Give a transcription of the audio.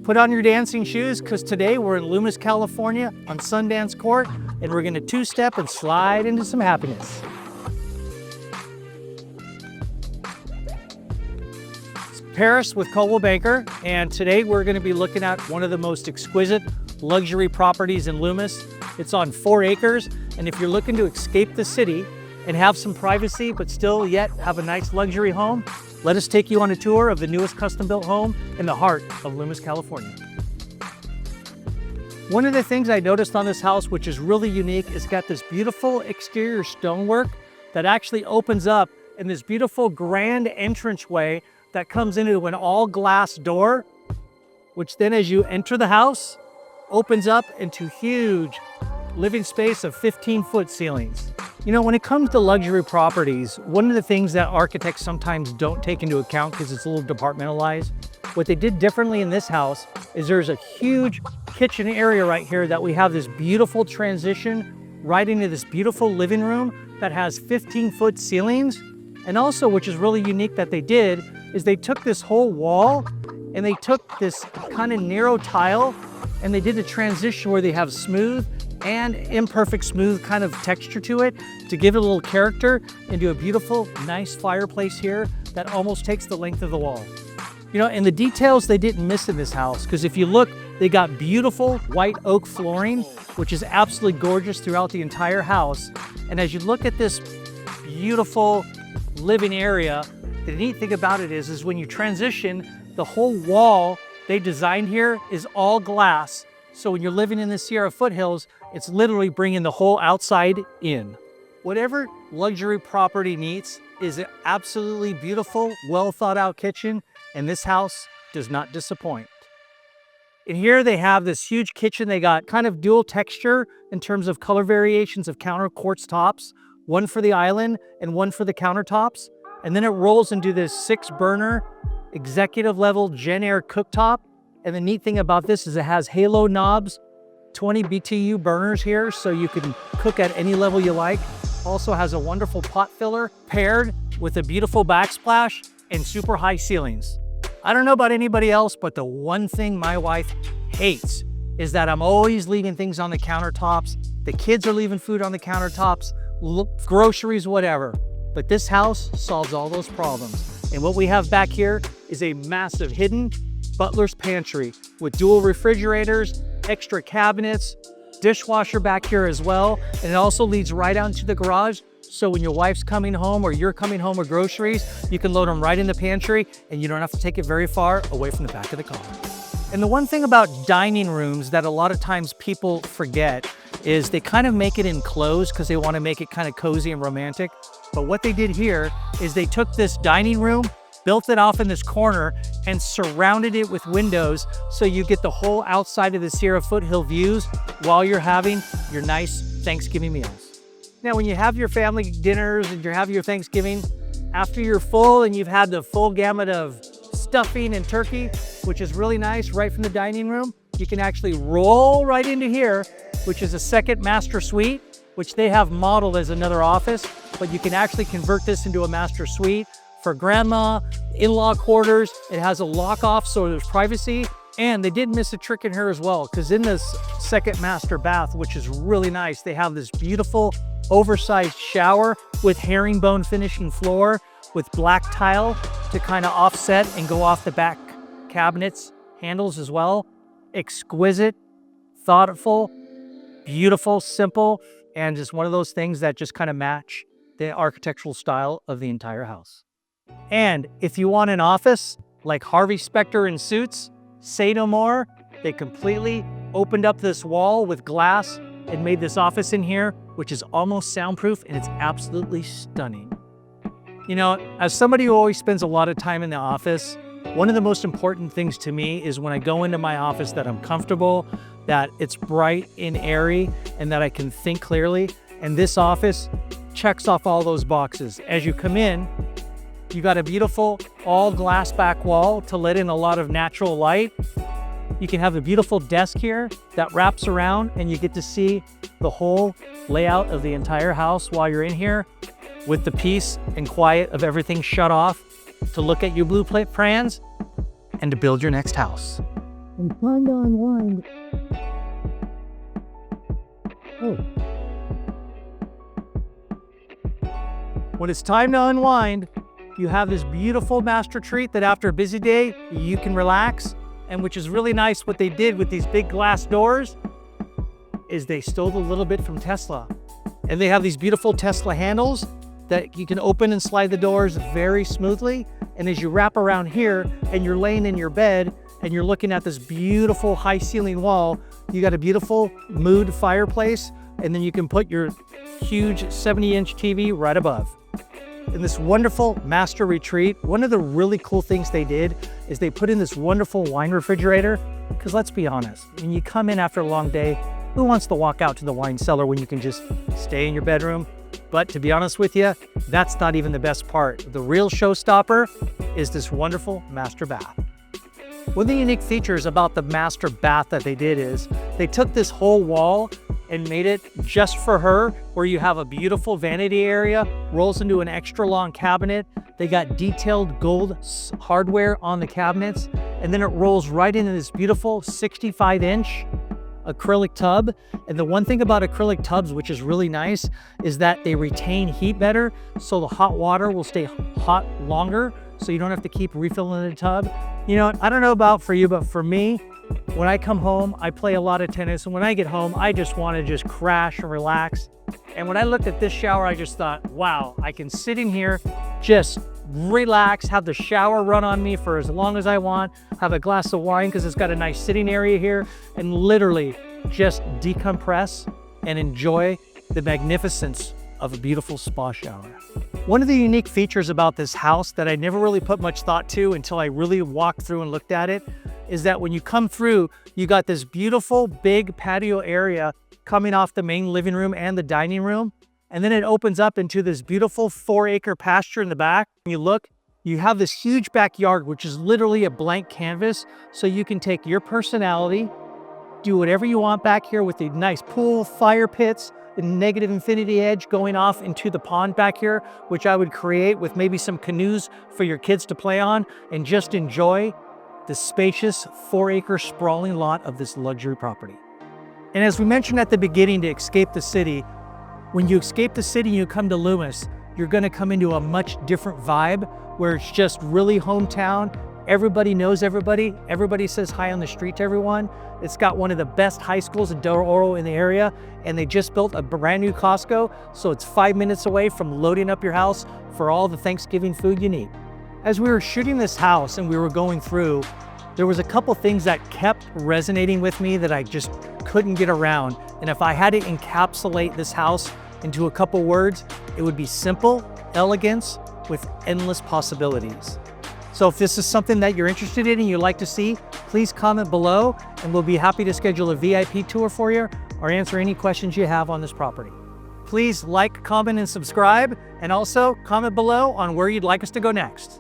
Put on your dancing shoes, because today we're in Loomis, California on Sundance Court, and we're gonna two-step and slide into some happiness. It's Paris with Coldwell Banker, and today we're gonna be looking at one of the most exquisite luxury properties in Loomis. It's on 4 acres, and if you're looking to escape the city and have some privacy, but still yet have a nice luxury home, let us take you on a tour of the newest custom-built home in the heart of Loomis, California. One of the things I noticed on this house, which is really unique, is got this beautiful exterior stonework that actually opens up in this beautiful grand entranceway that comes into an all-glass door, which then as you enter the house, opens up into huge living space of 15-foot ceilings. You know, when it comes to luxury properties, one of the things that architects sometimes don't take into account because it's a little departmentalized, what they did differently in this house is there's a huge kitchen area right here that we have this beautiful transition right into this beautiful living room that has 15-foot ceilings. And also, which is really unique that they did, is they took this whole wall and they took this kind of narrow tile and they did a transition where they have smooth and imperfect smooth kind of texture to it to give it a little character into a beautiful, nice fireplace here that almost takes the length of the wall. You know, and the details they didn't miss in this house, because if you look, they got beautiful white oak flooring, which is absolutely gorgeous throughout the entire house. And as you look at this beautiful living area, the neat thing about it is when you transition, the whole wall they designed here is all glass. So when you're living in the Sierra foothills, it's literally bringing the whole outside in. Whatever luxury property needs is an absolutely beautiful, well thought out kitchen, and this house does not disappoint. In here they have this huge kitchen. They got kind of dual texture in terms of color variations of counter quartz tops, one for the island and one for the countertops. And then it rolls into this 6-burner executive level Gen Air cooktop. And the neat thing about this is it has halo knobs, 20 BTU burners here, so you can cook at any level you like. Also has a wonderful pot filler paired with a beautiful backsplash and super high ceilings. I don't know about anybody else, but the one thing my wife hates is that I'm always leaving things on the countertops. The kids are leaving food on the countertops, groceries, whatever. But this house solves all those problems. And what we have back here is a massive hidden butler's pantry with dual refrigerators, extra cabinets, dishwasher back here as well. And it also leads right out into the garage. So when your wife's coming home or you're coming home with groceries, you can load them right in the pantry and you don't have to take it very far away from the back of the car. And the one thing about dining rooms that a lot of times people forget is they kind of make it enclosed because they want to make it kind of cozy and romantic. But what they did here is they took this dining room, built it off in this corner and surrounded it with windows so you get the whole outside of the Sierra foothill views while you're having your nice Thanksgiving meals. Now, when you have your family dinners and you have your Thanksgiving, after you're full and you've had the full gamut of stuffing and turkey, which is really nice right from the dining room, you can actually roll right into here, which is a second master suite, which they have modeled as another office, but you can actually convert this into a master suite for grandma, in-law quarters. It has a lock off so there's privacy. And they did miss a trick in here as well, because in this second master bath, which is really nice, they have this beautiful oversized shower with herringbone finishing floor with black tile to kind of offset and go off the back cabinets handles as well. Exquisite, thoughtful, beautiful, simple, and just one of those things that just kind of match the architectural style of the entire house. And if you want an office like Harvey Specter in Suits, say no more. They completely opened up this wall with glass and made this office in here, which is almost soundproof, and it's absolutely stunning. You know, as somebody who always spends a lot of time in the office, one of the most important things to me is when I go into my office that I'm comfortable, that it's bright and airy, and that I can think clearly. And this office checks off all those boxes. As you come in, you got a beautiful all glass back wall to let in a lot of natural light. You can have a beautiful desk here that wraps around and you get to see the whole layout of the entire house while you're in here with the peace and quiet of everything shut off to look at your blueprint plans and to build your next house. and time to unwind. Oh. When it's time to unwind, you have this beautiful master treat that after a busy day, you can relax. And which is really nice, what they did with these big glass doors is they stole a little bit from Tesla. And they have these beautiful Tesla handles that you can open and slide the doors very smoothly. And as you wrap around here and you're laying in your bed and you're looking at this beautiful high ceiling wall, you got a beautiful mood fireplace, and then you can put your huge 70-inch TV right above. In this wonderful master retreat, one of the really cool things they did is they put in this wonderful wine refrigerator. Because let's be honest, when you come in after a long day, who wants to walk out to the wine cellar when you can just stay in your bedroom? But to be honest with you, that's not even the best part. The real showstopper is this wonderful master bath. One of the unique features about the master bath that they did is they took this whole wall and made it just for her, where you have a beautiful vanity area, rolls into an extra long cabinet. They got detailed gold hardware on the cabinets, and then it rolls right into this beautiful 65-inch acrylic tub. And the one thing about acrylic tubs, which is really nice, is that they retain heat better, so the hot water will stay hot longer, so you don't have to keep refilling the tub. You know, I don't know about for you, but for me, when I come home, I play a lot of tennis, and when I get home, I just want to just crash and relax. And when I looked at this shower, I just thought, wow, I can sit in here, just relax, have the shower run on me for as long as I want, have a glass of wine because it's got a nice sitting area here, and literally just decompress and enjoy the magnificence of a beautiful spa shower. One of the unique features about this house that I never really put much thought to until I really walked through and looked at it is that when you come through, you got this beautiful big patio area coming off the main living room and the dining room. And then it opens up into this beautiful 4-acre pasture in the back. When you look, you have this huge backyard, which is literally a blank canvas. So you can take your personality, do whatever you want back here with the nice pool, fire pits, the negative infinity edge going off into the pond back here, which I would create with maybe some canoes for your kids to play on and just enjoy the spacious 4-acre sprawling lot of this luxury property. And as we mentioned at the beginning, to escape the city, when you escape the city and you come to Loomis, you're gonna come into a much different vibe where it's just really hometown. Everybody knows everybody. Everybody says hi on the street to everyone. It's got one of the best high schools in Del Oro in the area, and they just built a brand new Costco, so it's 5 minutes away from loading up your house for all the Thanksgiving food you need. As we were shooting this house and we were going through, there was a couple things that kept resonating with me that I just couldn't get around. And if I had to encapsulate this house into a couple words, it would be simple elegance with endless possibilities. So if this is something that you're interested in and you'd like to see, please comment below and we'll be happy to schedule a VIP tour for you or answer any questions you have on this property. Please like, comment, and subscribe, and also comment below on where you'd like us to go next.